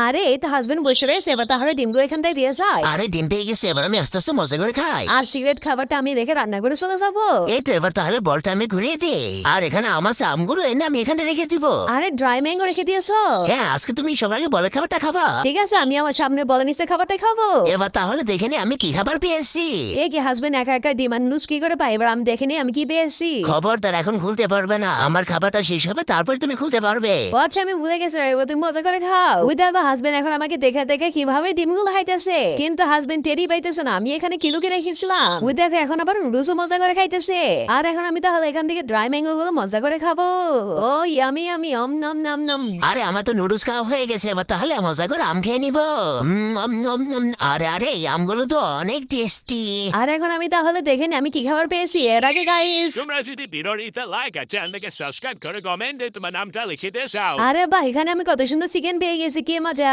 আরে এই তো হাজবেন্ড বসে রয়েছে, এবার তাহলে ডিমগুলো এখানটায় দিয়ে যায়। আরে ডিম পেয়ে গেছে, এবার আমি আস্তে আস্তে মজা করে খাই। আর সিগারেট খাবারটা আমি রেখে রান্না করে চলে যাবো। এই তো এবার তাহলে বলটা আমি ঘুরিয়ে দিই, আর এখানে আমার আমগুলো এনে আমি এখানে রেখে দিব। আরে ড্রাই ম্যাঙ্গো রেখে দিয়েছো? হ্যাঁ, আজকে তুমি সবার আগে বলে খাবারটা খাবা। ঠিক আছে, আমি আমার সামনে বলে নিচে খাবারটাই খাবো। এবার তাহলে দেখে নি আমি কি খাবার পেয়েছি। এ কি হাজবেন্ড একা একা ডিম আর নুডলস কি করে পাই? এবার আমি দেখে নি আমি কি পেয়েছি। খবরদার এখন খুলতে পারবে না, আমার খাবারটা শেষ হবে তারপর তুমি খুলতে পারবে। আচ্ছা আমি ভুলে গেছি, এবার তুমি মজা করে খাও। ওই দেখো হাজবেন্ড এখন আমাকে দেখে দেখে কিভাবে ডিমগুলো খাইতেছে, কিন্তু হাজবেন্ড টেরই পাইতেছে না আমি এখানে কি লুকিয়ে রেখেছিলাম। ওই দেখো এখন আবার নুডলসও মজা করে খাইতেছে। আর এখন আমি তাহলে এখান থেকে ড্রাই ম্যাঙ্গো গুলো মজা করে খাবো। ও ইয়ামি আমি অম নম নম নম। আরে আমার তো নুডলস খাওয়া হয়ে গেছে, এবার তাহলে মজা করে আম খেয়ে নিবো। আরে আরে এই আমগুলো তো অনেক টেস্টি। আর এখন আমি তাহলে দেখে নি আমি কি খাবার পেয়েছি। এর আগে গাইস, তোমরা যদি ভিডিওটা লাইক আর চ্যানেলটাকে সাবস্ক্রাইব করে কমেন্টে তোমার নামটা লিখে দিও। আরে বাহ, এখানে আমি কত সুন্দর চিকেন পেয়ে গেছি, কি মজা।